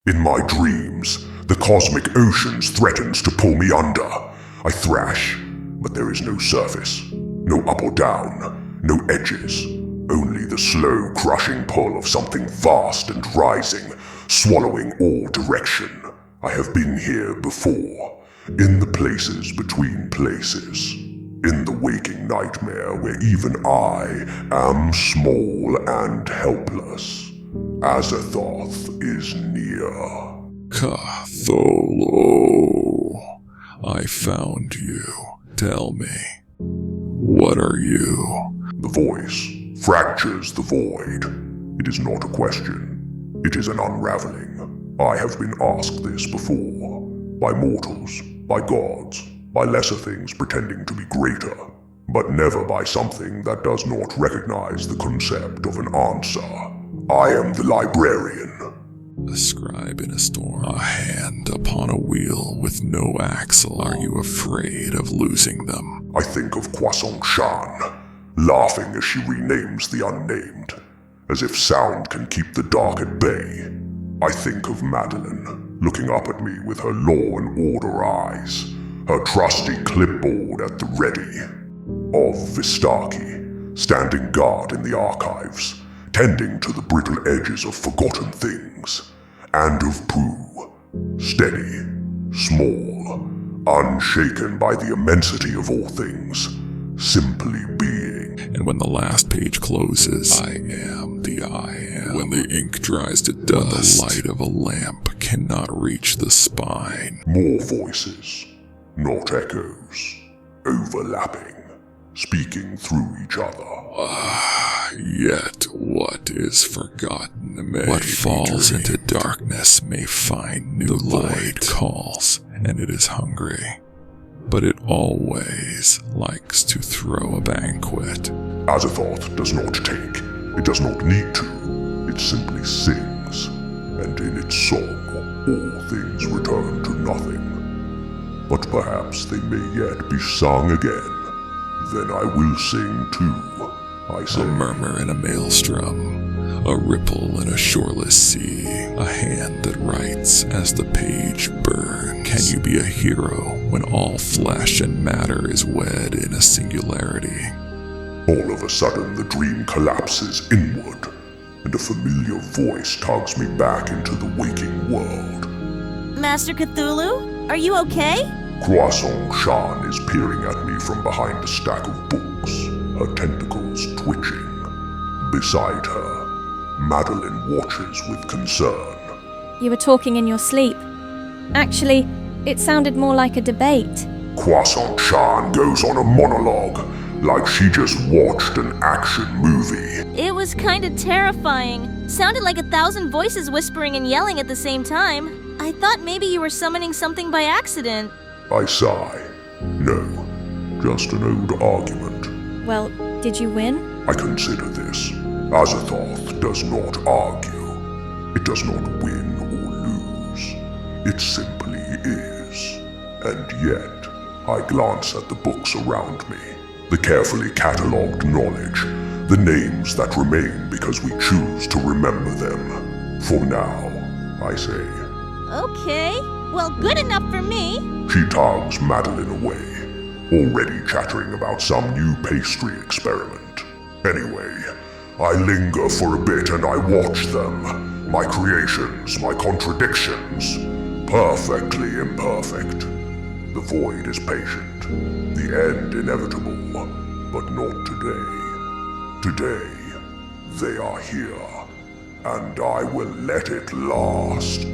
In my dreams, the cosmic oceans threatens to pull me under. I thrash, but there is no surface, no up or down, no edges, only the slow crushing pull of something vast and rising, swallowing all direction. I have been here before, in the places between places, in the waking nightmare where even I am small and helpless. Azathoth is near. Cthulhu, I found you. Tell me, what are you? The voice fractures the void. It is not a question. It is an unraveling. I have been asked this before. By mortals, by gods, by lesser things pretending to be greater, but never by something that does not recognize the concept of an answer. I am the librarian. A scribe in a storm, a hand upon a wheel with no axle. Are you afraid of losing them? I think of Croissant Shan, laughing as she renames the unnamed, as if sound can keep the dark at bay. I think of Madeline, looking up at me with her law and order eyes, her trusty clipboard at the ready. Of Vistaki, standing guard in the archives, tending to the brittle edges of forgotten things, and of Pooh, steady, small, unshaken by the immensity of all things, simply being. And when the last page closes, I am the I am. When the ink dries to dust, the light of a lamp cannot reach the spine. More voices, not echoes, overlapping, speaking through each other. Yet what is forgotten may what falls into darkness may find new light. The void calls, and it is hungry, but it always likes to throw a banquet. Azathoth does not take. It does not need to. It simply sings, and in its song, all things return to nothing. But perhaps they may yet be sung again. Then I will sing too, I say. A murmur in a maelstrom, a ripple in a shoreless sea, a hand that writes as the page burns. Can you be a hero when all flesh and matter is wed in a singularity? All of a sudden the dream collapses inward, and a familiar voice tugs me back into the waking world. Master Cthulhu, are you okay? Croissant Shan is peering at me from behind a stack of books, her tentacles twitching. Beside her, Madeline watches with concern. You were talking in your sleep. Actually, it sounded more like a debate. Croissant Shan goes on a monologue, like she just watched an action movie. It was kinda terrifying. Sounded like 1,000 voices whispering and yelling at the same time. I thought maybe you were summoning something by accident. I sigh. No, just an old argument. Well, did you win? I consider this. Azathoth does not argue. It does not win or lose. It simply is. And yet, I glance at the books around me. The carefully catalogued knowledge. The names that remain because we choose to remember them. For now, I say. Okay, well, good enough for me. She tugs Madeline away, already chattering about some new pastry experiment. Anyway, I linger for a bit and I watch them. My creations, my contradictions. Perfectly imperfect. The void is patient, the end inevitable, but not today. Today, they are here, and I will let it last.